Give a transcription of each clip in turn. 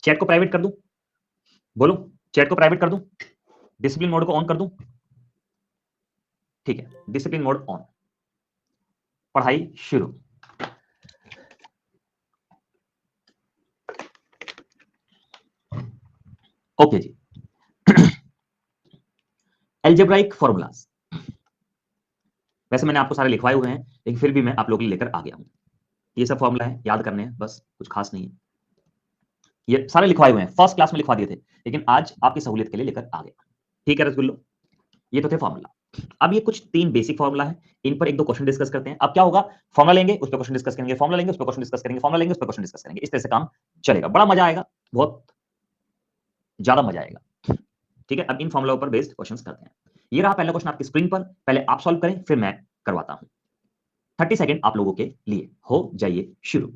Chat को private कर दूं? बोलो, चैट को प्राइवेट कर दूं? डिसिप्लिन मोड को ऑन कर दूं? ठीक है, डिसिप्लिन मोड ऑन। पढ़ाई शुरू। ओके जी। एल्जेब्राइक फॉर्मूलाज, वैसे मैंने आपको सारे लिखवाए हुए हैं, लेकिन फिर भी मैं आप लोगों के लिए लेकर आ गया हूं। ये सब फॉर्मूला है, याद करने हैं बस, कुछ खास नहीं है। ये सारे लिखवाए हुए हैं, फर्स्ट क्लास में लिखवा दिए थे, लेकिन आज आपकी सहूलियत के लिए लेकर आ गया। ठीक है रसगुल्लो, ये तो थे फॉर्मूला। अब ये कुछ 3 बेसिक फॉर्मूला है, इन पर 1-2 क्वेश्चन डिस्कस करते हैं। अब क्या होगा, फॉर्मूला लेंगे, उस पर क्वेश्चन डिस्कस करेंगे, फॉर्मूला लेंगे, उस पर क्वेश्चन डिस्कस करेंगे, फॉर्मूला लेंगे, उस पर क्वेश्चन डिस्कस करेंगे। इस तरह से काम चलेगा, बड़ा मजा आएगा, बहुत ज्यादा मजा आएगा। ठीक है, अब इन फॉर्मूला पर बेस्ड क्वेश्चंस करते हैं। ये रहा पहला क्वेश्चन आपकी स्क्रीन पर, पहले आप सॉल्व करें, फिर मैं करवाता हूं। 30 सेकंड आप लोगों के लिए, हो जाइए शुरू।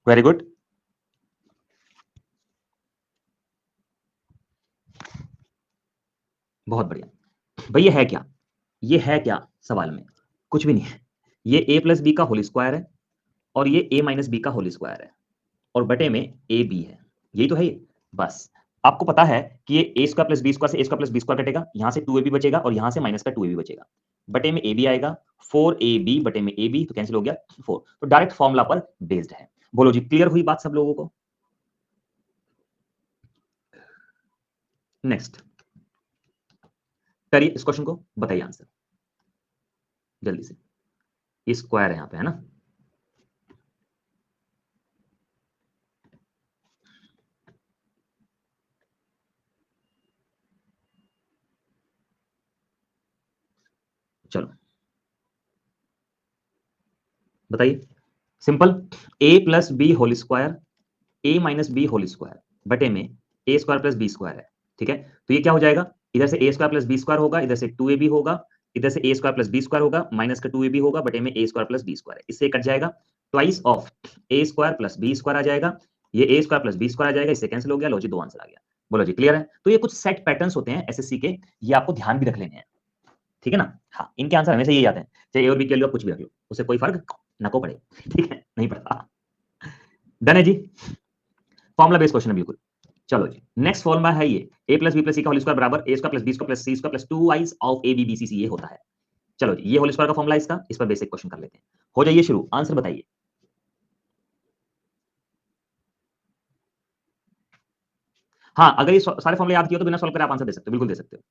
वेरी गुड, बहुत बढ़िया। भैया है क्या, ये है क्या सवाल में? कुछ भी नहीं है। ये a प्लस बी का होल स्क्वायर है, और ये a माइनस बी का होल स्क्वायर है, और बटे में ए बी है। यही तो है ये, बस। आपको पता है कि ये A square plus B square से A square plus B square कटेगा, यहां से 2ab बचेगा, और यहां से माइनस का 2ab बचेगा, बटे में ए बी आएगा, 4ab बटे में ए बी, तो कैंसिल हो गया 4। तो डायरेक्ट फॉर्मूला पर बेस्ड है। बोलो जी, क्लियर हुई बात सब लोगों को? नेक्स्ट करिए इस क्वेश्चन को, बताइए आंसर जल्दी से। ये स्क्वायर है यहां पे, है ना? चलो बताइए, simple. a plus B whole square, a minus B whole square, बटे में A square plus B square है। ठीक है, तो ये क्या हो जाएगा, इधर से A square plus B square होगा, इधर से 2ab होगा, इधर से A square plus B square होगा, माइनस का 2ab होगा, बटे में A square plus B square है। इससे कट जाएगा, twice of A square plus B square आ जाएगा, ये A square plus B square आ जाएगा, इससे कैंसिल हो गया। लो जी, 2 आंसर आ गया। बोलो जी, क्लियर है? तो ये कुछ सेट पैटर्न्स होते हैं एसएससी के, ये आपको ध्यान भी रख लेने हैं। ठीक है ना? हाँ, इनके आंसर हमेशा यही आते हैं, चाहे ए और बी के लिए कुछ भी रख लो, उससे कोई फर्क ना को पड़े। ठीक है, नहीं पड़ता। डन है जी, फॉर्मुला बेस्ड क्वेश्चन है बिल्कुल। चलो जी, नेक्स्ट फॉर्मुला है ये, A plus B plus C का होल स्क्वायर बराबर A square plus B square plus C square plus 2 of A B B C C, ये होता है। चलो जी, ये होल स्क्वायर का फॉर्मुला इसका, इस पर बेसिक क्वेश्चन कर लेते हैं। हो जाइए शुरू, आंसर बताइए। हाँ, अगर ये सारे फॉर्मुले याद किए तो बिना सॉल्व करे आप आंसर दे सकते हो, बिल्कुल दे सकते हो।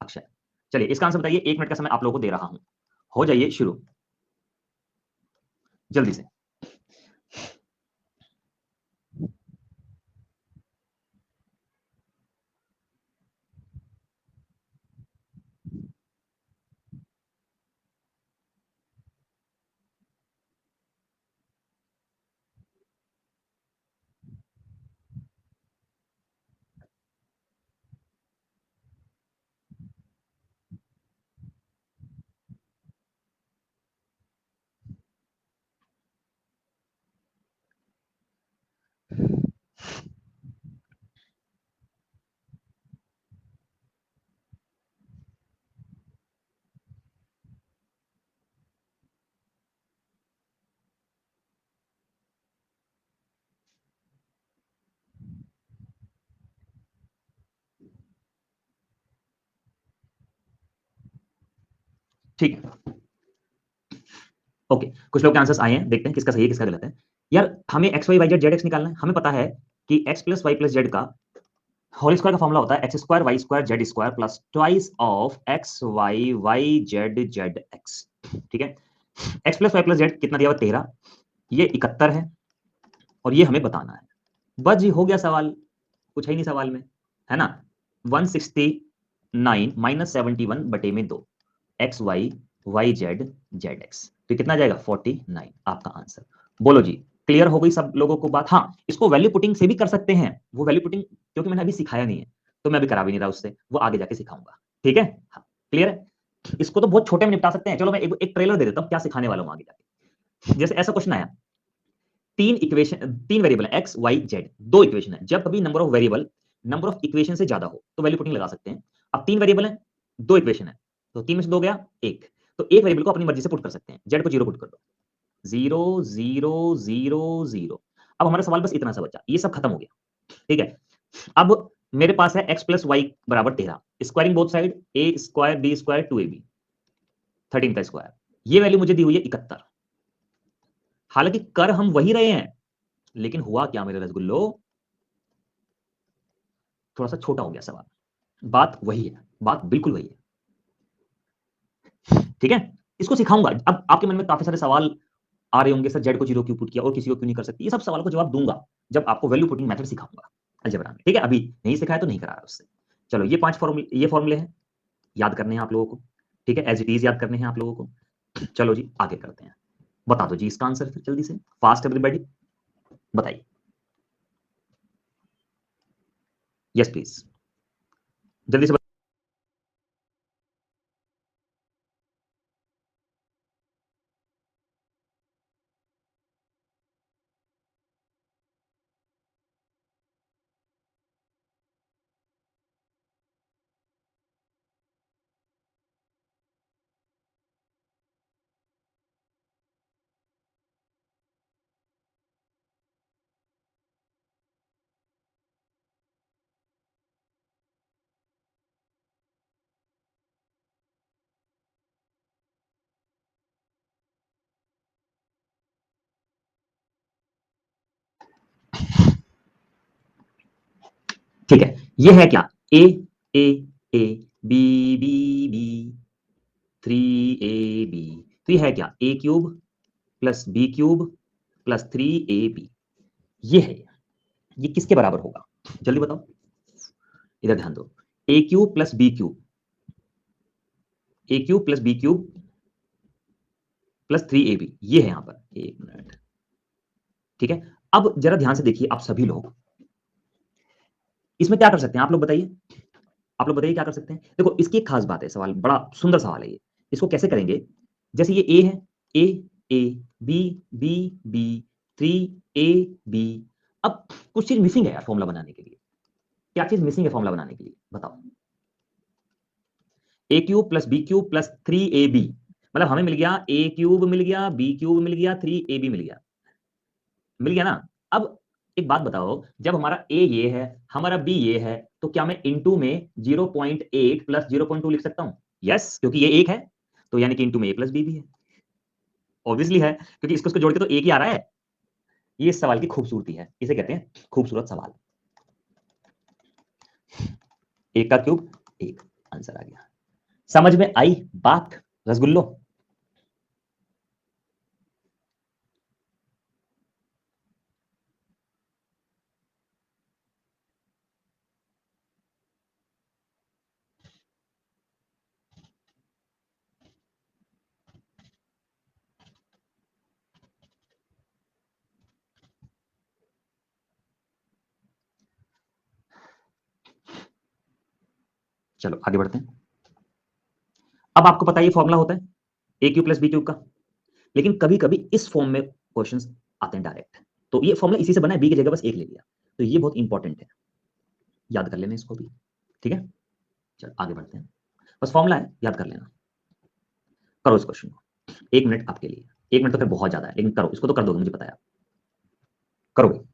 अक्षय, चलिए इसका आंसर बताइए, 1 मिनट का समय आप लोगों को दे रहा हूं। हो जाइए शुरू, जल्दी से। ठीक है, ओके, कुछ लोग के आंसर्स आए हैं, देखते हैं किसका सही है किसका गलत है। यार, हमें X Y Y Z Z X निकालना है। हमें पता है कि X plus Y plus Z का होल स्क्वायर का फॉर्मूला होता है X square Y square Z square plus twice of X Y Y Z Z X. ठीक है, X plus Y plus Z कितना दिया हुआ, 13, ये 71 है, और ये हमें बताना है। बस जी, हो गया सवाल, कुछ है ही नहीं सवाल में, है ना? 169 माइनस 71 बटे में 2, X Y Y Z Z X, तो कितना जाएगा 49, आपका आंसर। बोलो जी, क्लियर हो गई सब लोगों को बात? हाँ, इसको वैल्यू पुटिंग से भी कर सकते हैं, वो वैल्यू पुटिंग क्योंकि मैंने अभी सिखाया नहीं है तो मैं अभी करा भी नहीं रहा उससे, वो आगे जाके सिखाऊंगा। ठीक है, हाँ क्लियर है। इसको तो बहुत छोटे में निपटा सकते हैं। चलो मैं एक ट्रेलर दे देता हूँ क्या सिखाने वाला हूँ आगे जाके। जैसे ऐसा क्वेश्चन आया, तीन वेरिएबल है एक्स वाई जेड, दो इक्वेशन है। जब कभी number of variable number of equation से ज्यादा हो तो वैल्यू पुटिंग लगा सकते हैं। अब तीन वेरिएबल है, दो इक्वेशन है, तो तीन में से दो गया एक, तो एक वेरिएबल को अपनी मर्जी से पुट कर सकते हैं। जेड को जीरो पुट कर दो, जीरो जीरो जीरो जीरो। अब हमारा सवाल बस इतना सा बचा, ये सब खत्म हो गया। ठीक है, अब मेरे पास है एक्स प्लस वाई बराबर 13, स्क्वायरिंग बोथ साइड, ए स्क्वायर बी स्क्वायर 2ab, 13 का स्क्वायर। ये वैल्यू मुझे दी हुई है 71। हालांकि कर हम वही रहे हैं, लेकिन हुआ क्या मेरे रसगुल्लो, थोड़ा सा छोटा हो गया सवाल। बात वही है, बात बिल्कुल वही है। ठीक है, इसको सिखाऊंगा। अब आपके मन में काफी सारे सवाल आ रहे होंगे, सर जेड को जीरो क्यों पुट किया और किसी को क्यों नहीं कर सकती। ये सब सवालों को जवाब दूंगा जब आपको वैल्यू पुटिंग मेथड सिखाऊंगा अलजेब्रा में। ठीक है, अभी नहीं सिखाया तो नहीं करा रहा उससे। चलो ये पांच फॉर्मूले, ये फॉर्मूले हैं, याद करने हैं आप लोगों को। ठीक है, एज इट इज याद करने हैं आप लोगों को। चलो जी आगे करते हैं। बता दो जी इसका आंसर फिर जल्दी से, फास्ट एवरीबॉडी बताइए। यस प्लीज, जल्दी से ठीक है, ये है क्या, A A A B B B, 3ab। तो ये है क्या, A cube plus B cube plus 3ab। ये है, ये किसके बराबर होगा जल्दी बताओ, इधर ध्यान दो। A cube plus B cube, A cube plus B cube plus 3ab, ये है यहां पर। एक मिनट, ठीक है। अब जरा ध्यान से देखिए आप सभी लोग, इसमें क्या कर सकते हैं आप लोग बताइए, आप लोग बताइए क्या कर सकते हैं। देखो इसकी एक खास बात है, सवाल बड़ा सुंदर सवाल है ये। इसको कैसे करेंगे, जैसे ये ए है, A A B B B 3ab। अब कुछ चीज मिसिंग है यार फॉर्मूला बनाने के लिए। क्या चीज मिसिंग है फॉर्मूला बनाने के लिए बताओ। A cube plus B cube plus 3ab, मतलब हमें मिल गया ए क्यूब मिल गया, बी क्यूब मिल गया, 3ab मिल गया, मिल गया ना। अब एक बात बताओ, जब हमारा ए ये है, हमारा बी ये है, तो क्या मैं इनटू में 0.8 प्लस 0.2 लिख सकता हूं? यस, क्योंकि ये एक है, तो यानी कि इनटू में ए प्लस बी भी है। ऑब्वियसली है, क्योंकि इसको इसको जोड़ के तो एक ही आ रहा है। ये इस सवाल की खूबसूरती है, इसे कहते हैं खूबसूरत सवाल। एक का क्यूब एक, आंसर आ गया। समझ में आई बात रसगुल्लो? चलो आगे बढ़ते हैं। अब आपको पता है ये फॉर्मूला होता है A cube plus B cube का, लेकिन कभी कभी इस फॉर्म में क्वेश्चंस आते हैं डायरेक्ट। तो ये फॉर्मूला इसी से बना है, बी की जगह बस एक ले लिया, तो ये बहुत इंपॉर्टेंट है, याद कर लेना इसको भी। ठीक है, चलो आगे बढ़ते हैं। बस फॉर्मूला है, याद कर लेना। करो इस क्वेश्चन को, 1 मिनट आपके लिए। 1 मिनट तो फिर बहुत ज्यादा है, लेकिन करो इसको, तो कर दोगे मुझे पता है आप करोगे।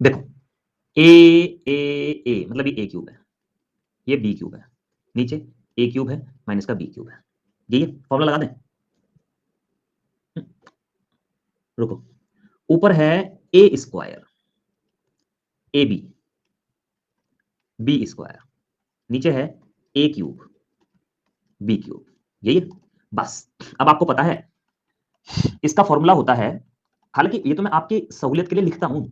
देखो ए ए ए मतलब ये ए क्यूब है, ये बी क्यूब है, नीचे ए क्यूब है माइनस का बी क्यूब है, ये फॉर्मूला लगा दें। रुको, ऊपर है ए स्क्वायर ए बी स्क्वायर, नीचे है ए क्यूब बी क्यूब, यही है बस। अब आपको पता है इसका फॉर्मूला होता है, हालांकि ये तो मैं आपकी सहूलियत के लिए लिखता हूं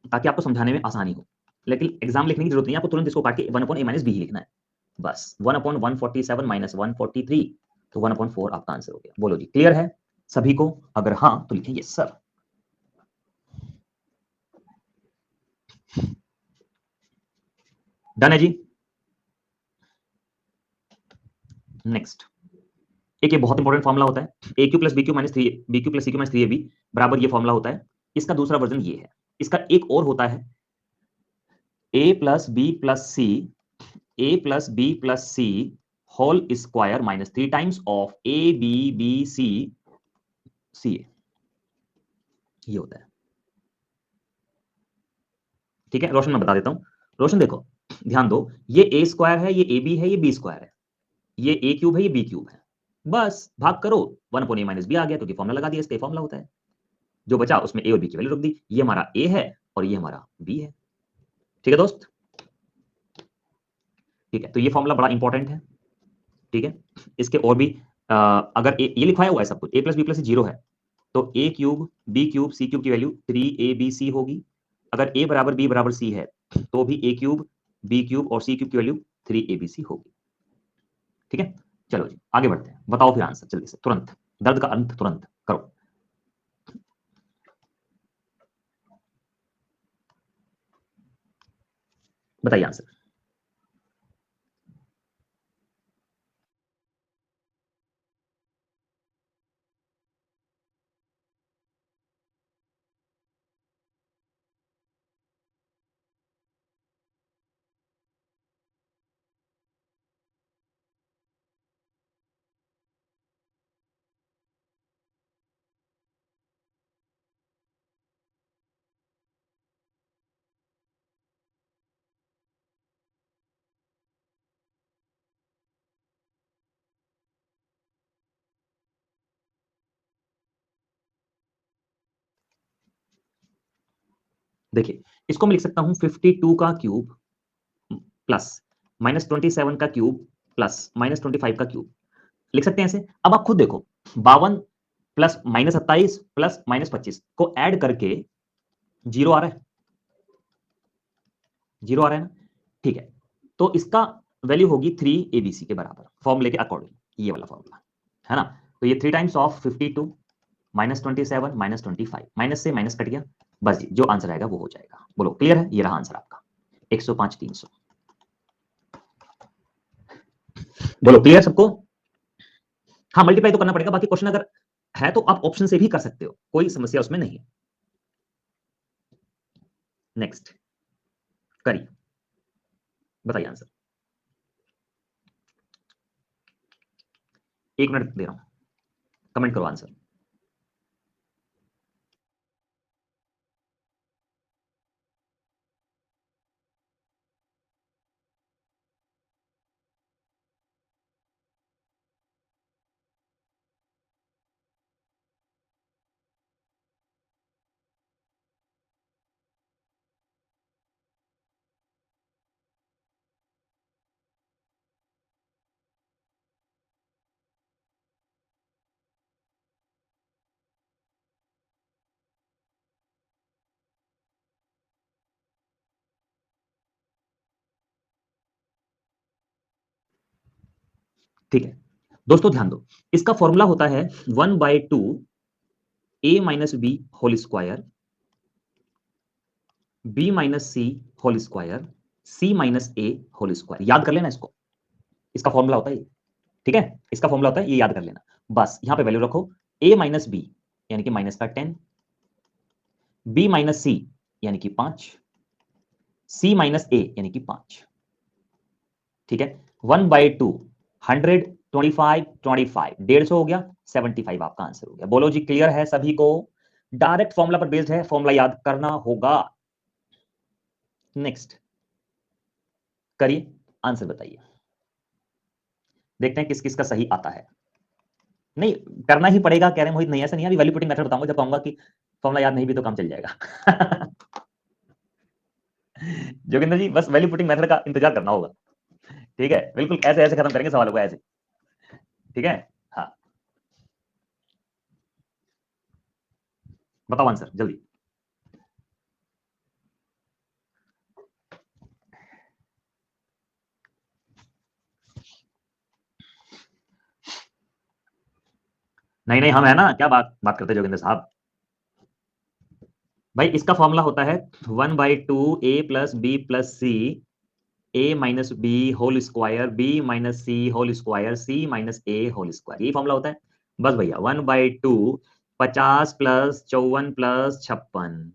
ताकि आपको समझाने में आसानी हो, लेकिन एग्जाम लिखने की जरूरत नहीं है, आपको तुरंत इसको काट के 1/a माइनस बी ही लिखना है बस। 1/147 माइनस 143, तो 1/4 आपका आंसर हो गया। बोलो जी, क्लियर है सभी को? अगर हाँ तो लिखें यस सर। डन है जी। नेक्स्ट, एक ये बहुत इंपॉर्टेंट फॉर्मूला होता है, A cube plus B cube minus three B cube plus C cube minus three A B बराबर, ये फॉर्मूला होता है। इसका दूसरा वर्जन ये है, इसका एक और होता है A plus B plus C, A plus B plus C whole square minus 3 times of A B B C C A, ये होता है। ठीक है रोशन, मैं बता देता हूं। रोशन देखो, ध्यान दो, ये ए स्क्वायर है, ये ए बी है, ये बी स्क्वायर है, ये ए क्यूब है, ये बी क्यूब है, बस भाग करो, 1/a माइनस बी आ गया क्योंकि फॉर्मूला लगा दिया, इसका फॉर्मूला होता है। जो बचा उसमें ए और बी की वैल्यू रख दी, ये हमारा ए है और ये हमारा बी है। ठीक है दोस्त, ठीक है, तो ये फॉर्मूला बड़ा इंपॉर्टेंट है। ठीक है, इसके और भी अगर ये लिखवाया हुआ है सब कुछ, ए प्लस बी प्लस जीरो है, तो ए cube B cube C cube की वैल्यू 3abc होगी। अगर ए बराबर बी बराबर सी है तो भी ए क्यूब बी क्यूब और सी क्यूब की वैल्यू 3abc होगी। ठीक है, चलो जी आगे बढ़ते हैं, बताओ फिर आंसर जल्दी से, तुरंत, दर्द का अंत तुरंत करो। बताइए आंसर। देखिए, इसको मैं लिख सकता हूं 52 का क्यूब प्लस -27 का क्यूब प्लस -25 का क्यूब, लिख सकते हैं ऐसे। अब आप खुद देखो, 52 प्लस -27 प्लस -25 को ऐड करके जीरो आ रहा है, जीरो आ रहा है ना? ठीक है, तो इसका वैल्यू होगी 3abc के बराबर, फॉर्मूले के अकॉर्डिंग, ये वाला फॉर्मूला है ना। तो ये 3 टाइम्स ऑफ 52 -27 -25, माइनस से माइनस कट गया, बस जी जो आंसर आएगा वो हो जाएगा। बोलो क्लियर है? ये रहा आंसर आपका 105 300। बोलो क्लियर सबको? हाँ मल्टीप्लाई तो करना पड़ेगा, बाकी क्वेश्चन अगर है तो आप ऑप्शन से भी कर सकते हो, कोई समस्या उसमें नहीं है। नेक्स्ट करिए, बताइए आंसर। 1 मिनट दे रहा हूं, कमेंट करो आंसर। ठीक है दोस्तों, ध्यान दो, इसका फॉर्मूला होता है 1/2 a minus B whole square, B minus C whole square, C minus A whole square. याद कर लेना इसको, इसका फॉर्मूला होता है ये। ठीक है, इसका फॉर्मूला होता है ये, याद कर लेना। बस यहां पे वैल्यू रखो, a माइनस बी यानी कि माइनस का 10, बी माइनस सी यानी कि 5, सी माइनस ए यानी कि 5। ठीक है, 1/2 100 25 25 150 हो गया, 75 आपका आंसर हो गया। बोलो जी, क्लियर है सभी को? डायरेक्ट फॉर्मूला पर बेस्ड है, फॉर्मूला याद करना होगा। नेक्स्ट करिए, आंसर बताइए, देखते हैं किस किस का सही आता है। नहीं करना ही पड़ेगा कह रहे हैं मोहित, नहीं ऐसा नहीं है, अभी वैल्यू पुटिंग मेथड बताऊंगा जब कहूंगा कि फॉर्मूला याद नहीं भी तो काम चल जाएगा। जोगिंदर जी बस वैल्यू पुटिंग मेथड का इंतजार करना होगा, ठीक है? बिल्कुल ऐसे ऐसे खत्म करेंगे सवालों को, ऐसे, ठीक है? हाँ बताओ आंसर जल्दी। नहीं नहीं हम है ना, क्या बात बात करते जोगिंदर साहब। भाई इसका फॉर्मूला होता है 1/2 a+b+c a-b whole square b-c whole square c-a whole square, यही फॉर्मूला होता है। बस भैया 1/2 50 प्लस 54 प्लस 56,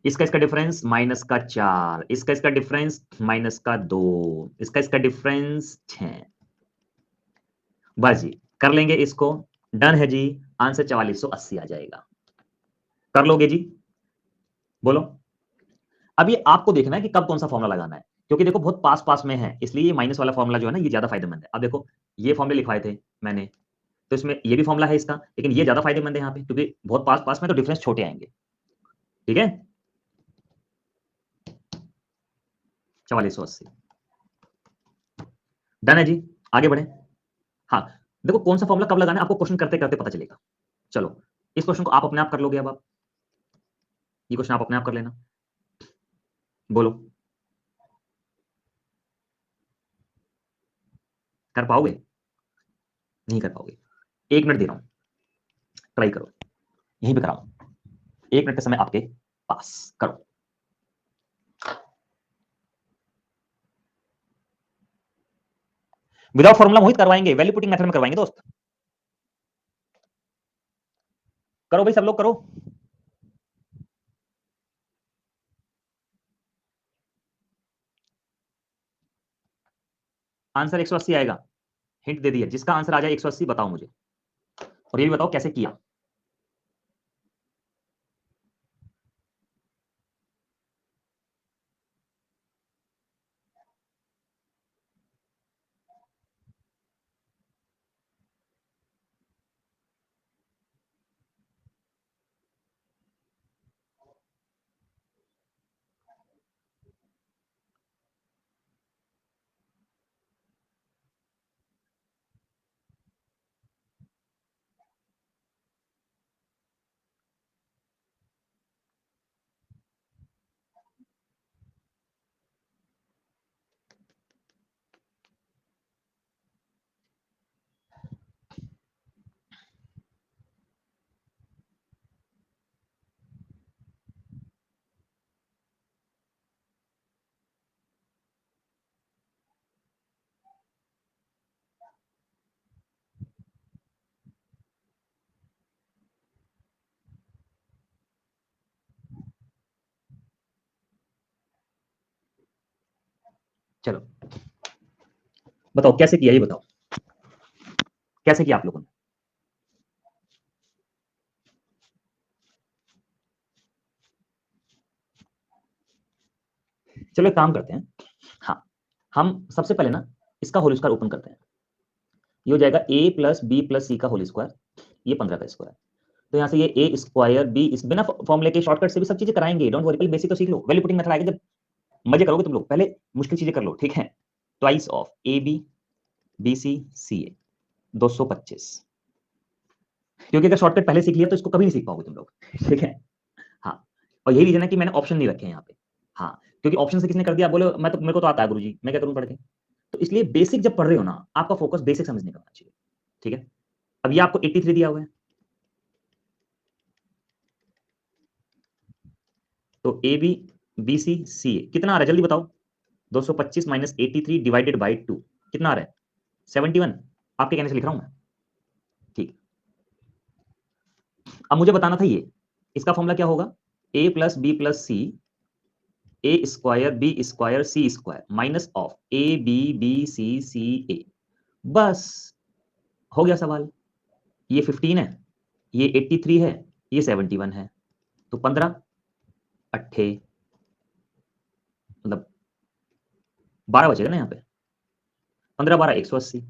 इसका इसका डिफरेंस -4, इसका इसका डिफरेंस -2, इसका इसका डिफरेंस 6। बस जी कर लेंगे इसको, डन है जी। आंसर 4480 आ जाएगा। कर लोगे जी? बोलो। अब ये आपको देखना है कि कब कौन सा फॉर्मुला लगाना है, क्योंकि देखो बहुत पास पास में है, इसलिए ये माइनस वाला फॉर्मुला जो है ना ये ज्यादा फायदेमंद है। अब देखो ये फॉर्मुले लिखवाए थे मैंने, तो इसमें ये भी फॉर्मुला है इसका, लेकिन ये ज्यादा फायदेमंद है यहाँ पे क्योंकि बहुत पास पास में तो डिफरेंस छोटे आएंगे। ठीक है, 4480 डन है जी। आगे बढ़े। हाँ देखो कौन सा फॉर्मुला कब लगाना है आपको क्वेश्चन करते करते पता चलेगा। चलो इस क्वेश्चन को आप अपने आप कर लोगे, अब आप ये क्वेश्चन आप अपने आप कर लेना। बोलो कर पाओगे? नहीं कर पाओगे, 1 मिनट दे रहा हूं, ट्राई करो, यहीं पे कराओ, 1 मिनट का समय आपके पास, करो। विदाउट फॉर्मूला मोहित करवाएंगे, वैल्यू पुटिंग मेथड में करवाएंगे दोस्त। करो भाई सब लोग करो। आंसर 180 आएगा, हिंट दे दिया, जिसका आंसर आ जाए 180 बताओ मुझे, और ये भी बताओ कैसे किया। चलो बताओ कैसे किया, ये बताओ कैसे किया आप लोगों ने। चलो एक काम करते हैं, हाँ हम सबसे पहले ना इसका होल स्क्वायर ओपन करते हैं। ये हो जाएगा a+b+c का होल स्क्वायर, ये 15 का स्क्वायर। तो यहाँ से ये ए स्क्वायर बी, इस बिना फॉर्मूले के शॉर्टकट से भी सब चीजें कराएंगे, डोंट वरी, पहले बेसिक तो सीख लो, वैल्यू पुटिंग मेथड आएगा जब मजे करोगे तुम लोग, पहले मुश्किल चीजें कर लो, ठीक है? Twice of A B B C C A 225, क्योंकि अगर शॉर्टकट पहले सीख लिया तो इसको कभी नहीं सीख पाओगे तुम लोग। ठीक है, हाँ। और यही रीजन है कि मैंने ऑप्शन नहीं रखे हैं यहाँ पे, हाँ क्योंकि ऑप्शन से किसने कर दिया, बोलो मैं तो, मेरे को तो आता है गुरुजी, मैं क्या करूँ पढ़ के। तो इसलिए बेसिक जब पढ़ रहे हो ना, आपका फोकस बेसिक समझने का होना चाहिए, ठीक है? अब ये आपको 83 दिया हुआ है, तो ए बी बी सी सी ए कितना आ रहा है जल्दी बताओ। 225 माइनस 83 डिवाइडेड बाई 2 कितना आ रहा है? 71। आपके कहने से लिख रहा हूं मैं, ठीक। अब मुझे बताना था ये, इसका फॉर्मूला क्या होगा? a+b+c A square B square C square minus of A B B C C A. बस हो गया सवाल। ये 15 है, ये 83 है, ये 71 है, तो 15 अट्ठे मतलब 12 बचेगा ना यहाँ पे, 15 12 180।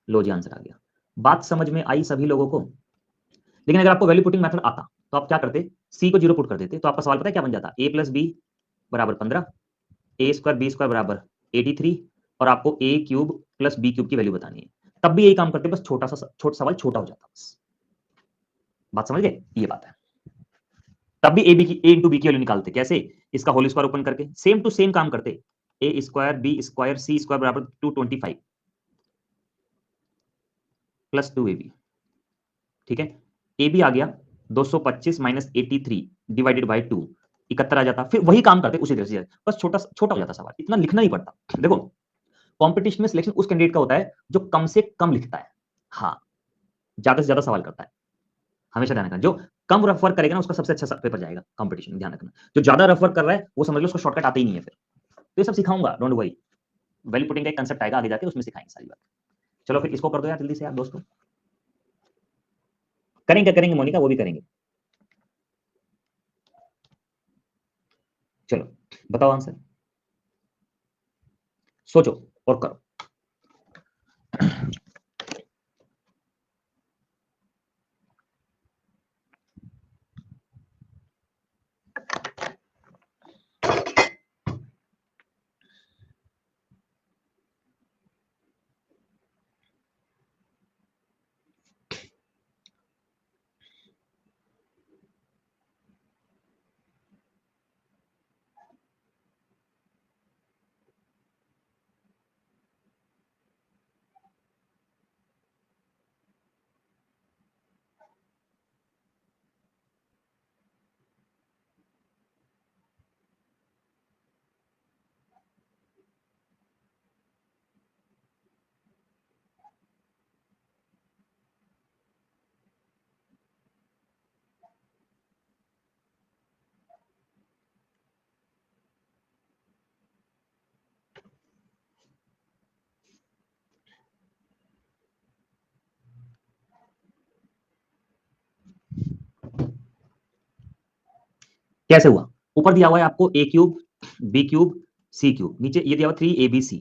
लो जी आंसर आ गया। बात समझ में आई सभी लोगों को? लेकिन अगर आपको वैल्यू पुटिंग मेथड आता तो आप क्या करते, सी को 0 पुट कर देते, तो आपका सवाल पता है क्या बन जाता, ए प्लस बी बराबर 15, ए स्क्वायर बी स्क्वायर बराबर 83, और आपको ए क्यूब प्लस बी क्यूब की वैल्यू बतानी है। तब भी यही काम करते, बस छोटा सवाल छोटा हो जाता बस। बात समझ गए? ये बात है। तब भी ए इंटू बी की वैल्यू निकालते, कैसे? इसका होल स्क्वायर ओपन करके सेम टू सेम काम करते, ए square B square C square बराबर 225 प्लस 2ab। ठीक है, ए बी आ गया 225 माइनस 83 डिवाइडेड बाई 2, 71 आ जाता। फिर वही काम करते उसी तरह से, बस छोटा छोटा हो जाता सवाल, इतना लिखना नहीं पड़ता। देखो कंपटीशन में सिलेक्शन उस कैंडिडेट का होता है जो कम से कम लिखता है, हाँ ज्यादा से ज्यादा सवाल करता है। हमेशा ध्यान रखना, जो कम रफ वर्क करेगा ना उसका सबसे अच्छा पेपर जाएगा कंपटीशन में, ध्यान रखना। जो ज्यादा रफ वर्क कर रहा है वो समझ लो उसको शॉर्टकट आते ही नहीं है। फिर तो ये सब सिखाऊंगा, डोंट वरी। वैल्यू पुटिंग का एक कंसेप्ट आएगा आगे जाके, उसमें सिखाएंगे सारी बात। चलो फिर इसको कर दो यार जल्दी से यार दोस्तों। करेंगे मोनिका, वो भी करेंगे। चलो बताओ आंसर, सोचो और करो। कैसे हुआ? ऊपर दिया हुआ है आपको ए cube B cube C cube, नीचे ये दिया हुआ 3abc,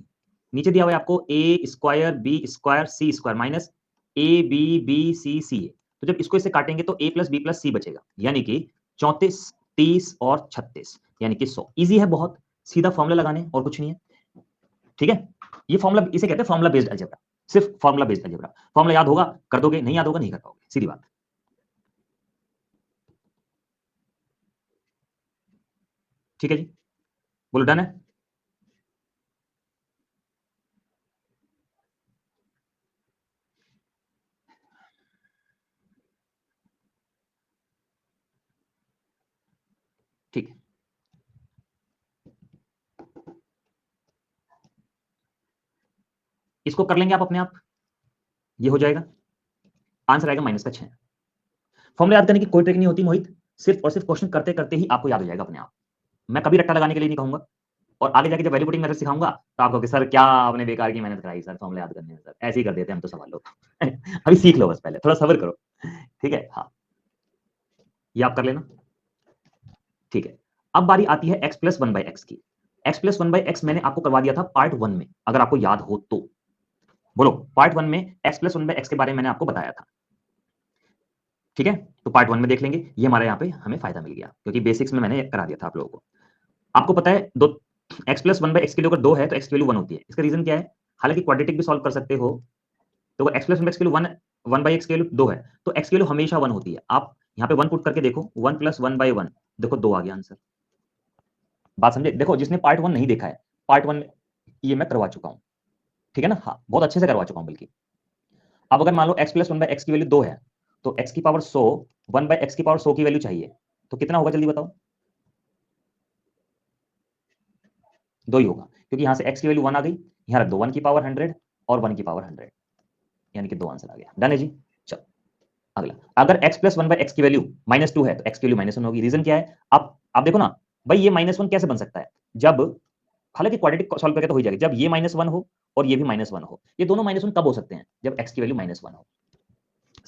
नीचे दिया हुआ है आपको A square B square C square minus A B B C C A. तो जब इसको इससे काटेंगे तो a plus B plus C बचेगा, यानी कि 34 30 और 36 यानी कि 100। इजी है बहुत, सीधा फॉर्मूला लगाने और कुछ नहीं है। ठीक है, ये फॉर्मूला इसे कहते हैं फॉर्मूला बेस्ड अलजेब्रा, सिर्फ फॉर्मूला बेस्ड अलजेब्रा। फॉर्मूला याद होगा कर दोगे, नहीं याद होगा नहीं कर पाओगे, सीधी बात। ठीक है जी, बोलो डन है। ठीक है, इसको कर लेंगे आप अपने आप, ये हो जाएगा, आंसर आएगा -6। फॉर्मूला याद करने की कोई ट्रिक नहीं होती मोहित, सिर्फ और सिर्फ क्वेश्चन करते करते ही आपको याद हो जाएगा अपने आप। मैं कभी रट्टा लगाने के लिए नहीं कहूंगा, और आगे जाके जब वैल्यू पुटिंग मेथड सिखाऊंगा तो आप कहोगे सर क्या आपने बेकार की मेहनत कराई सर फॉर्मूला याद करने में, सर ऐसे ही कर देते हैं हम तो सवाल लोग। अभी सीख लो बस, पहले थोड़ा सब्र करो। ठीक है, हाँ ये आप कर लेना। ठीक है, अब बारी आती है x प्लस 1/x की। x प्लस 1/x मैंने आपको करवा दिया था पार्ट 1 में, अगर आपको याद हो तो बोलो। पार्ट 1 में x प्लस 1/x के बारे में मैंने आपको बताया था। ठीक है, तो पार्ट 1 में देख लेंगे, ये हमारे यहाँ पे हमें फायदा मिल गया क्योंकि बेसिक्स में मैंने करा दिया था आप लोगों को। आपको पता है दो x प्लस 1/x के लिए अगर 2 है तो x की वैल्यू 1 होती है। इसका रीजन क्या है? हालांकि क्वाड्रेटिक भी सॉल्व कर सकते हो, तो अगर x प्लस 1/x की वैल्यू 1/x की वैल्यू 2 है तो x की वैल्यू हमेशा 1 होती है। आप यहाँ पे 1 पुट करके देखो, 1 प्लस 1/1, देखो 2 आ गया आंसर। बात समझे? देखो जिसने पार्ट 1 नहीं देखा है, पार्ट 1 ये मैं करवा चुका हूँ, ठीक है ना, हाँ बहुत अच्छे से करवा चुका हूँ बल्कि। अब अगर मान लो x प्लस 1/x की वैल्यू 2 है तो x की पावर 100, 1/x की पावर 100 की वैल्यू चाहिए, तो कितना होगा जल्दी बताओ? 2 ही होगा, क्योंकि यहाँ से x की वैल्यू 1 आ गई, यहाँ रख दो 1 की पावर 100 और 1 की पावर 100, यानी कि 2 आंसर आ गया। डन है जी। चलो अगला, अगर x प्लस 1/x की वैल्यू -2 है तो x की वैल्यू -1 होगी। रीजन क्या है? आप देखो ना भाई, ये -1 कैसे बन सकता है? जब, हालांकि क्वाड्रेटिक सॉल्व करके तो हो जाएगा, जब ये -1 हो और ये भी -1 हो। ये दोनों -1 कब हो सकते हैं? जब x की वैल्यू -1 हो।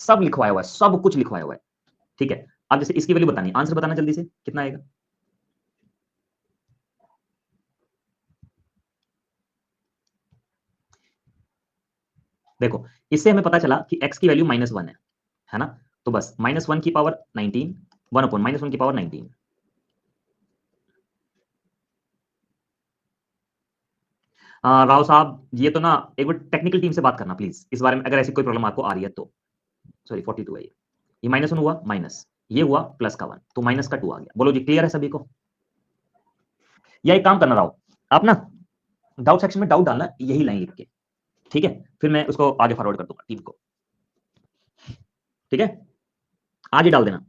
सब लिखवाया हुआ है, सब कुछ लिखवाया हुआ है, ठीक है। अब जैसे इसकी वैल्यू बतानी, आंसर बताना जल्दी से, कितना आएगा? देखो, इससे हमें पता चला कि x की वैल्यू -1 है ना? तो बस -1 की पावर 19, 1 अपॉन -1 की पावर 19। राव साहब, ये तो ना एक बार टेक्निकल टीम से बात करना प्लीज इस बारे में, अगर ऐसी कोई प्रॉब्लम आपको आ रही है तो। सॉरी 42 है ये -1 हुआ, माइनस ये हुआ प्लस का 1, तो माइनस का 2 आ गया। बोलो जी, क्लियर है सभी को? या एक काम करना राव, आप ना डाउट सेक्शन में डाउट डालना यही लाइन लिख के, ठीक है? फिर मैं उसको आगे फॉरवर्ड कर दूंगा टीम को, ठीक है? आज ही डाल देना।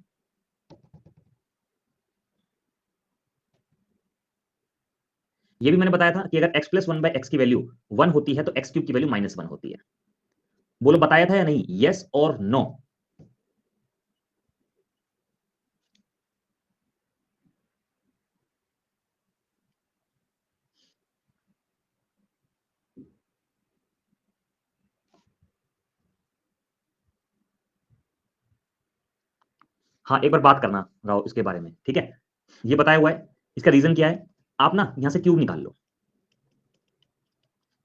ये भी मैंने बताया था कि अगर x प्लस 1/x की वैल्यू 1 होती है तो x क्यूब की वैल्यू -1 होती है। बोलो बताया था या नहीं? यस और नो? हाँ, एक बार बात करना राव इसके बारे में, ठीक है? ये बताया हुआ है, इसका रीजन क्या है? आप ना यहां से क्यूब निकाल लो।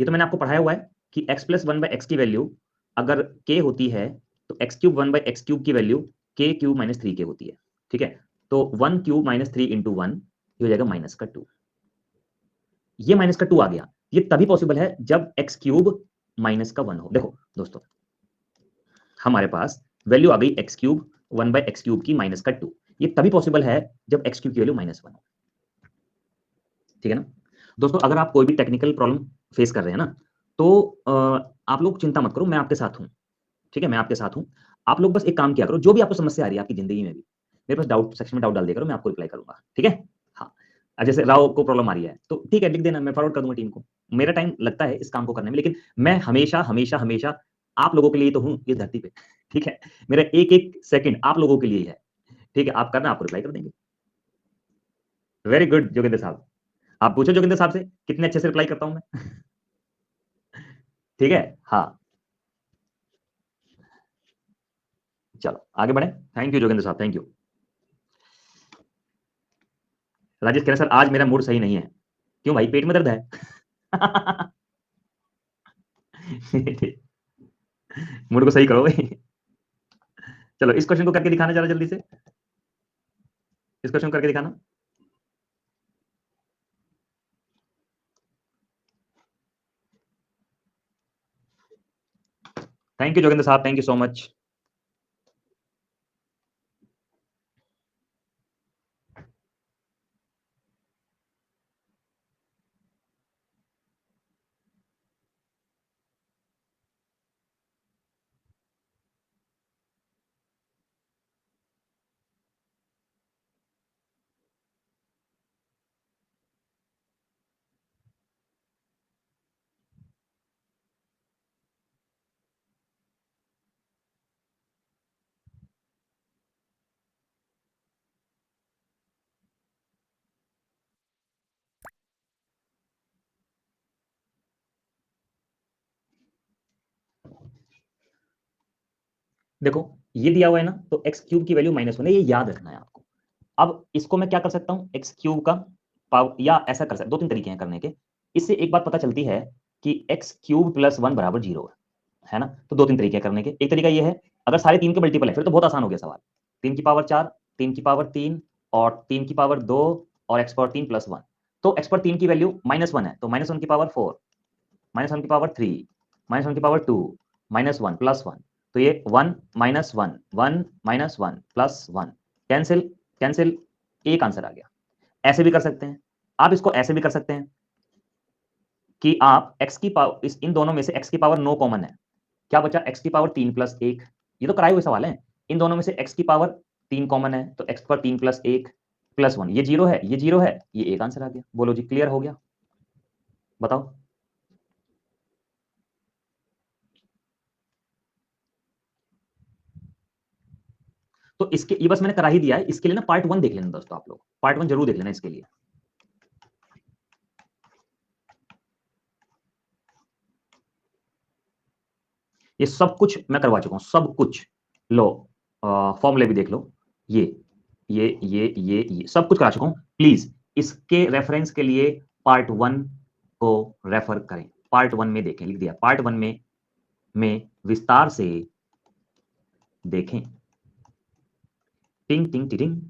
ये तो मैंने आपको पढ़ाया हुआ है कि x प्लस 1/x की वैल्यू अगर k होती है तो x क्यूब 1/x क्यूब की वैल्यू k क्यूब -3 k होती है, ठीक है? तो 1 क्यूब -3 इंटू 1 ये हो जाएगा -2। ये -2 आ गया। ये तभी पॉसिबल है जब x क्यूब -1 हो। देखो दोस्तों, हमारे पास वैल्यू आ गई x क्यूब 1/x क्यूब की -2। ये तभी पॉसिबल है जब x क्यूब की वैल्यू -1 हो, ठीक है ना? दोस्तों, अगर आप कोई भी टेक्निकल प्रॉब्लम फेस कर रहे हैं ना, तो आप लोग चिंता मत करो, मैं आपके साथ हूं, ठीक है? मैं आपके साथ हूं। आप लोग बस एक काम किया करो, जो भी आपको समस्या आ रही है आपकी जिंदगी में भी, मेरे पास डाउट सेक्शन में डाउट डाल दिया करो, मैं आपको रिप्लाई करूंगा, ठीक है? हाँ। जैसे राव को प्रॉब्लम आ रही है तो ठीक है, लिख देना, मैं फॉरवर्ड कर दूंगा टीम को। मेरा टाइम लगता है इस काम को करने में, लेकिन मैं हमेशा हमेशा हमेशा आप लोगों के लिए तो हूँ इस धरती पे, ठीक है? मेरा एक एक सेकंड आप लोगों के लिए ही है, ठीक है? आप करना, आपको रिप्लाई कर देंगे। वेरी गुड जोगिंदर साहब। आप पूछो जोगिंदर साहब से कितने अच्छे से रिप्लाई करता हूं मैं। ठीक है, हाँ। चलो आगे बढ़े। थैंक यू जोगिंदर साहब, थैंक यू। राजेश कह रहे सर आज मेरा मूड सही नहीं है। क्यों भाई, पेट में दर्द है? मूड को सही करो भाई। चलो इस क्वेश्चन को करके दिखाना जरा जल्दी से, इस क्वेश्चन को करके दिखाना। थैंक यू जोगिंदर साहब, थैंक यू सो मच। देखो, ये दिया हुआ है ना, तो एक्स क्यूब की वैल्यू -1 है, ये याद रखना है आपको। अब इसको मैं क्या कर सकता हूँ, एक्स क्यूब का पावर, या ऐसा कर सकता, दो तीन तरीके हैं करने के। इससे एक बात पता चलती है कि एक्स क्यूब प्लस 1 बराबर 0 है ना? तो दो तीन तरीके हैं करने के। एक तरीका ये है, अगर सारे 3 के मल्टीपल है फिर तो बहुत आसान हो गया सवाल। 3 की पावर 4, 3 की पावर 3 और 3 की पावर 2 और एक्स पावर 3 प्लस 1। तो एक्स पावर 3 की वैल्यू -1 है, तो -1 की पावर 4, -1 की पावर 3, -1 की पावर 2, -1 प्लस 1। तो ये 1 -1, 1 -1 प्लस 1, कैंसिल कैंसिल, एक आंसर आ गया। ऐसे भी कर सकते हैं, आप इसको ऐसे भी कर सकते हैं कि आप x की पावर, इस इन दोनों में से x की पावर 9 कॉमन है, क्या बचा? x की पावर 3 प्लस 1। ये तो कराए हुए सवाल है। इन दोनों में से x की पावर 3 कॉमन है, तो x पर 3 प्लस 1 प्लस 1, ये 0 है, ये 0 है, ये एक आंसर आ गया। बोलो जी, क्लियर हो गया? बताओ। तो इसके, ये बस मैंने करा ही दिया है, इसके लिए ना पार्ट 1 देख लेना दोस्तों, आप लोग पार्ट 1 जरूर देख लेना इसके लिए। ये सब कुछ मैं करवा चुका हूं, सब कुछ। लो फॉर्मूले भी देख लो, ये सब कुछ करा चुका हूं। प्लीज इसके रेफरेंस के लिए पार्ट 1 को रेफर करें, पार्ट 1 में देखें, लिख दिया पार्ट 1 में विस्तार से देखें। टिंग टिंग टिंग।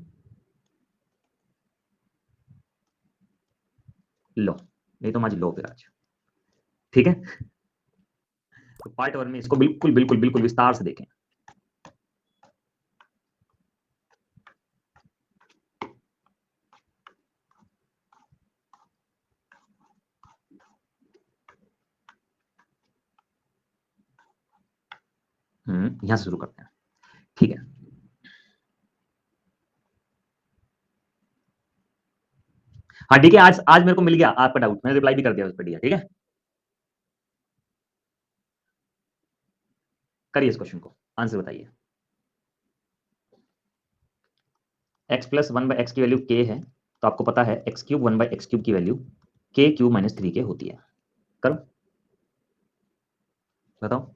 लो नहीं तो माझी लो फिर आज, ठीक है। तो पार्ट 1 में इसको बिल्कुल बिल्कुल बिल्कुल विस्तार से देखें। यहां से शुरू करते हैं, ठीक है। हाँ ठीक है, आज आज मेरे को मिल गया आपका डाउट, मैंने रिप्लाई भी कर दिया उस पर, ठीक है। करिए इस क्वेश्चन को, आंसर बताइए। x प्लस 1/x की वैल्यू k है, तो आपको पता है x क्यूब 1/x क्यूब की value k cube minus 3k होती है। करो, बताओ।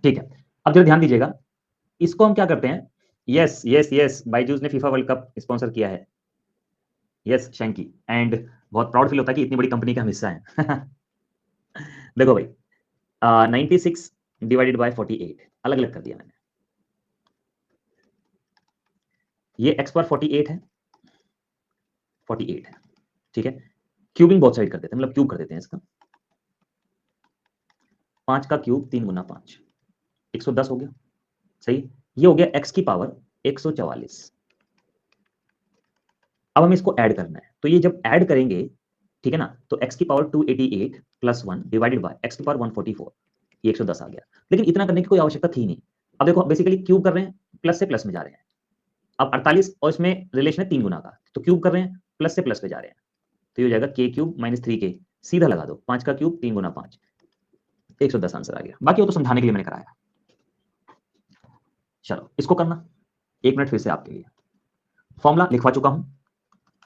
ठीक है, अब जरा ध्यान दीजिएगा, इसको हम क्या करते हैं। यस यस यस, बायजूस ने फीफा वर्ल्ड कप स्पॉन्सर किया है। यस शैंकी, एंड बहुत प्राउड फील होता है कि इतनी बड़ी कंपनी का हम हिस्सा है। देखो भाई, 96 डिवाइडेड बाय 48 अलग अलग कर दिया मैंने। ये x पर 48 है, 48 है, ठीक है। क्यूबिंग बहुत साइड कर देते हैं, मतलब क्यूब कर देते हैं इसका। 5 का क्यूब 3 गुना 5, 110 हो गया, सही। ये हो गया x की पावर 144। अब हमें इसको ऐड करना है, तो ये जब ऐड करेंगे, ठीक है ना, तो x की power 288 plus 1 divided by x की पावर 144, ये 110 आ गया। लेकिन इतना करने की कोई आवश्यकता थी नहीं। अब देखो बेसिकली क्यूब कर रहे हैं, प्लस से प्लस में जा रहे हैं। अब 48 और इसमें रिलेशन है 3 गुना का, तो क्यूब कर रहे हैं, प्लस से प्लस में जा रहे हैं, तो ये हो जाएगा के क्यूब माइनस 3k। सीधा लगा दो, 5 का क्यूब 3 गुना 5, 110 आंसर आ गया। बाकी वो तो समझाने के लिए मैंने कराया। चलो इसको करना, 1 मिनट फिर से आपके लिए। फॉर्मूला लिखवा चुका हूं,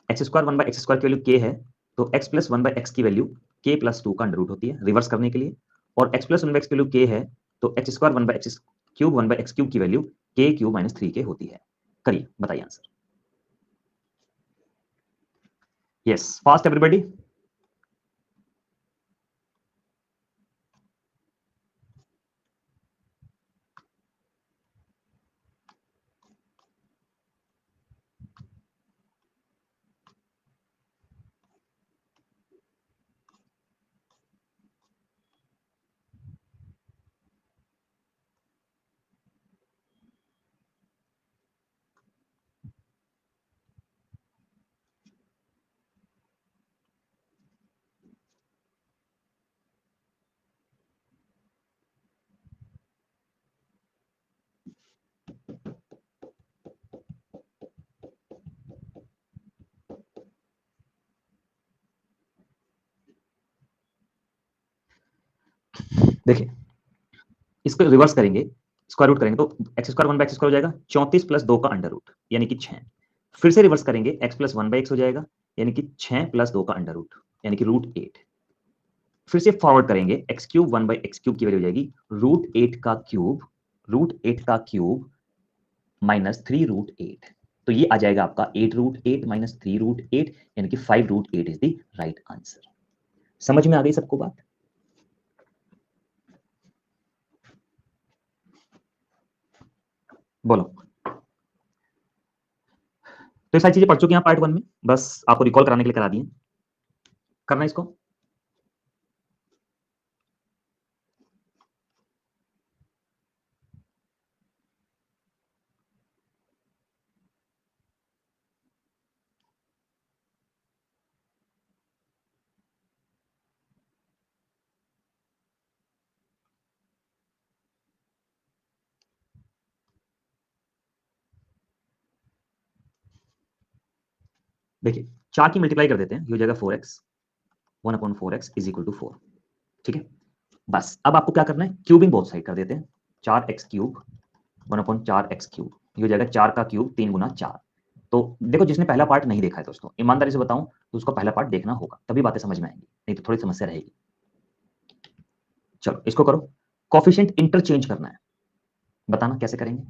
एक्स स्क्वायर 1/x² की वैल्यू k है, तो x प्लस 1/x की वैल्यू k प्लस 2 का अंडर रूट होती है, रिवर्स करने के लिए। और x प्लस 1/x की वैल्यू k है, तो x स्क्वायर 1/x³ की value k cube minus 3k होती है। करिए, बताइए आंसर। Yes, fast everybody. देखिए, इसको रिवर्स करेंगे, स्क्वायर रूट करेंगे, तो एक्स स्क्वायर 1/x² हो जाएगा, 34 प्लस 2 का अंडर रूट यानी कि 6। फिर से रिवर्स करेंगे, x प्लस 1/x हो जाएगा, यानी कि 6 प्लस 2 का अंडर रूट यानी कि √8। फिर से फॉरवर्ड करेंगे, एक्स क्यूब 1/x³ की वैल्यू हो जाएगी √8 का क्यूब, √8 का क्यूब माइनस 3 √8। तो ये आ जाएगा आपका 8√8 माइनस 3√8 यानी कि 5√8 इज द राइट आंसर। समझ में आ गई सबको बात? बोलो। तो ये सारी चीजें पढ़ चुके हैं पार्ट 1 में, बस आपको रिकॉल कराने के लिए करा दिए। करना है इसको। देखिए 4 की मल्टीप्लाई कर देते हैं, ये हो जाएगा 4x, 1/4x is equal to 4। ठीक है, बस अब आपको क्या करना है, क्यूबिंग बोथ साइड कर देते हैं। 4x³ 1/4x³, ये हो जाएगा 4 का क्यूब 3 गुना 4। तो देखो जिसने पहला पार्ट नहीं देखा है दोस्तों, ईमानदारी से बताऊं तो उसको पहला पार्ट देखना होगा, तभी बातें समझ में आएंगी, नहीं तो थोड़ी समस्या रहेगी। चलो इसको करो, कोफिशिएंट इंटरचेंज करना है, बताना कैसे करेंगे।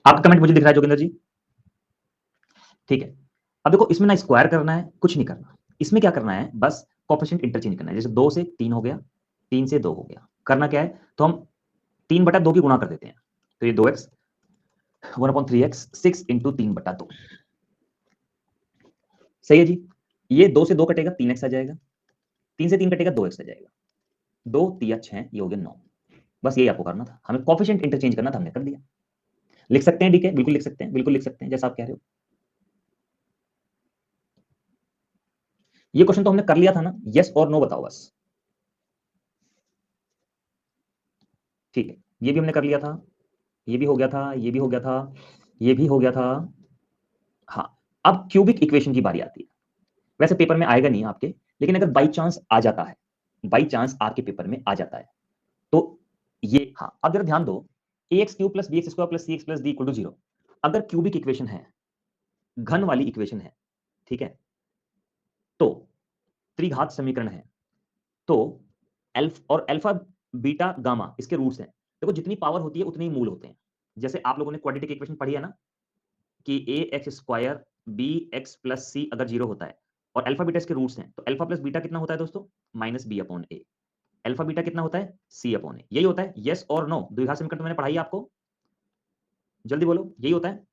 आपका कमेंट मुझे दिख रहा है जोगिंदर जी? ठीक है, अब देखो इसमें ना स्क्वायर करना है, कुछ नहीं करना, इसमें क्या करना है, बस कोफिशिएंट इंटरचेंज करना है। जैसे 2 से 3 हो गया, 3 से 2 हो गया, करना क्या है, तो हम 3/2 की गुणा कर देते हैं, तो ये 2x 1/3x 6 इंटू 3/2। सही है जी, ये 2 से 2 कटेगा 3x आ जाएगा, 3 से 3 कटेगा 2x आ जाएगा, 2 3 6 ये हो गया 9। बस यही आपको करना था, हमें कोफिशिएंट इंटरचेंज करना था, हमने कर दिया। लिख सकते हैं डीके, बिल्कुल लिख सकते हैं, बिल्कुल लिख सकते हैं जैसा आप कह रहे हो। ये क्वेश्चन तो हमने कर लिया था ना, यस और नो बताओ बस। ठीक है, ये भी हमने कर लिया था, ये भी हो गया था, ये भी हो गया था, ये भी हो गया था। हाँ, अब क्यूबिक इक्वेशन की बारी आती है। वैसे पेपर में आएगा नहीं आपके, लेकिन अगर बाई चांस आ जाता है, बाई चांस आपके पेपर में आ जाता है, तो ये, हाँ अब जरा ध्यान दो, ax³ + bx² + cx + d = 0 अगर क्यूबिक इक्वेशन है, घन वाली इक्वेशन है, ठीक है, तो त्रिघात समीकरण है, तो अल्फा बीटा गामा इसके रूट्स हैं। देखो जितनी पावर होती है उतने ही मूल होते हैं। जैसे आप लोगों ने क्वाड्रेटिक इक्वेशन पढ़ी है ना, कि ax² bx + c अगर 0 होता है और अल्फा बीटा इसके रूट्स हैं, तो अल्फा प्लस बीटा कितना होता है दोस्तों, -b/a। अल्फा बीटा कितना होता है, c/a। यही होता है, यस और नो, द्विघात समीकरण तो मैंने पढ़ाई आपको, जल्दी बोलो, यही होता है।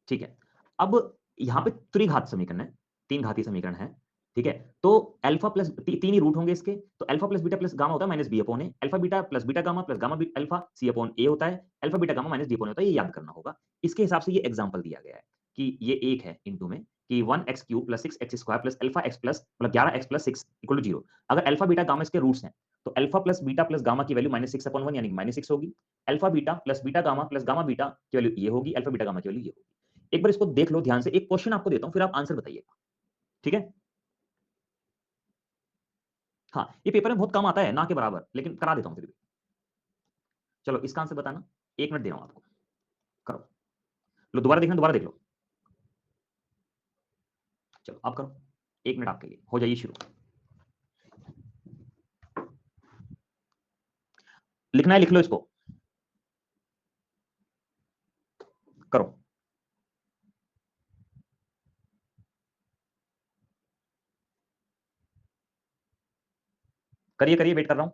ठीक है, अब यहाँ पे त्रिघात समीकरण है, तीन घातीय समीकरण है, ठीक है, तो अल्फा प्लस तीन ही रूट होंगे इसके, तो alpha plus beta plus gamma होता है -b/a, alpha beta plus beta gamma plus gamma alpha c/a होता है, अल्फा बीटा गामा -d/a होता है, ये याद करना होगा। इसके हिसाब से ये एग्जांपल दिया गया है कि ये एक है इंटू में, कि 1x³ + 6x² + alpha x plus मतलब 11x + 6 = 0। अगर अल्फा बीटा गामा इसके रूट्स हैं, तो alpha plus beta plus gamma की वैल्यू -6/1 यानी कि -6 होगी। Alpha beta plus beta gamma plus gamma beta की वैल्यू ये होगी, अल्फा बीटा गामा की वैल्यू ये होगी। एक बार इसको देख लो ध्यान से, एक क्वेश्चन आपको देता हूं, फिर आप आंसर बताइएगा, ठीक है। हाँ, ये पेपर में बहुत कम आता है, ना के बराबर, लेकिन करा देता हूं फिर भी। चलो इसका आंसर बताना, 1 मिनट दे रहा हूं आपको, करो। लो दोबारा देखना, दोबारा देख लो। चलो आप करो, 1 मिनट आपके लिए, हो जाइए शुरू। लिखना है लिख लो इसको, करो। करिए करिए, वेट कर रहा हूं।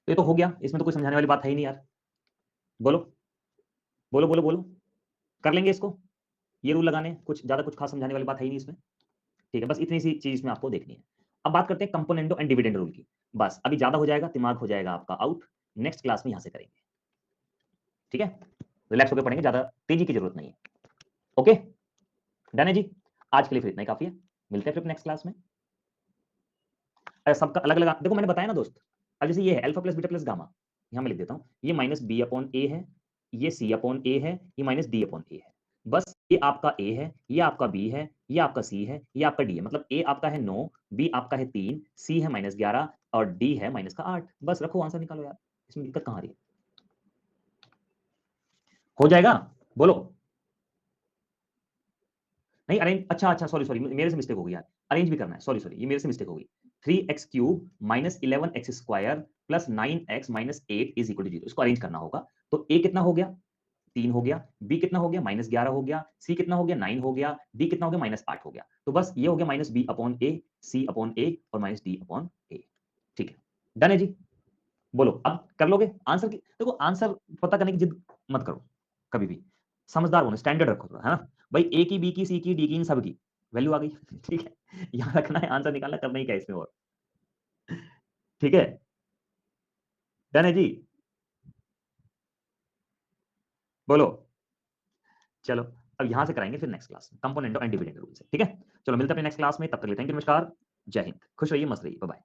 तो ये तो हो गया, इसमें तो कोई समझाने वाली बात है ही नहीं यार। बोलो बोलो बोलो बोलो, कर लेंगे इसको, ये रूल लगाने, कुछ ज्यादा कुछ खास समझाने वाली बात है ही नहीं इसमें। ठीक है, बस इतनी सी चीज में आपको देखनी है। अब बात करते हैं कंपोनेंडो एंड डिविडेंड रूल की। बस अभी ज्यादा हो जाएगा, दिमाग हो जाएगा आपका आउट, नेक्स्ट क्लास में यहां से करेंगे। ठीक है, रिलैक्स होकर पढ़ेंगे, ज्यादा तेजी की जरूरत नहीं है। ओके, डन है जी, आज के लिए फिर इतना ही काफी है, मिलते हैं फिर नेक्स्ट क्लास में। सबका अलग अलग देखो, मैंने बताया ना दोस्त, अब जैसे ये है alpha plus beta plus gamma, यहां मैं लिख देता हूं, ये माइनस बी अपॉन ए है, ये सी अपॉन ए है, ये माइनस डी अपॉन ए है। बस ये आपका ए है, ये आपका बी है, ये आपका सी है, ये आपका डी है। मतलब ए आपका है 9, बी आपका है 3, सी है -11 और डी है -8। बस रखो, आंसर निकालो यार, इसमें दिक्कत कहां आ रही है? हो जाएगा, बोलो। नहीं अरेंज, अच्छा अच्छा, सॉरी सॉरी, मेरे से मिस्टेक हो गई यार, अरेंज भी करना है, सॉरी सॉरी, ये मेरे से मिस्टेक हो गई। 3x³ minus 11x² plus 9x minus 8 is equal to 0, इसको अरेंज करना होगा। तो ए कितना हो गया? 3 हो गया, बी कितना हो गया? -11 हो गया, सी कितना हो गया? 9 हो गया, डी कितना हो गया? -8 हो गया। तो बस ये हो गया माइनस बी अपॉन ए, सी अपॉन ए और माइनस डी अपॉन ए। ठीक है, डन है जी। बोलो अब कर लोगे आंसर की? देखो आंसर पता करने की जिद मत करो कभी भी, समझदार होने, स्टैंडर्ड रखो थोड़ा, है ना भाई? ए की, बी की, सी की, डी की, इन सब की वैल्यू आ गई। ठीक है, यहाँ रखना है, आंसर निकालना, करना ही क्या इसमें और। ठीक है, डन है जी। बोलो, चलो अब यहां से कराएंगे फिर नेक्स्ट क्लास में कंपोनेंट एंड डिविडेंड रूल से। ठीक है, चलो मिलते हैं अपने नेक्स्ट क्लास में, तब तक के लिए थैंक यू, नमस्कार, जय हिंद, खुश रहिए, मस्त रहिए, बाय बाय।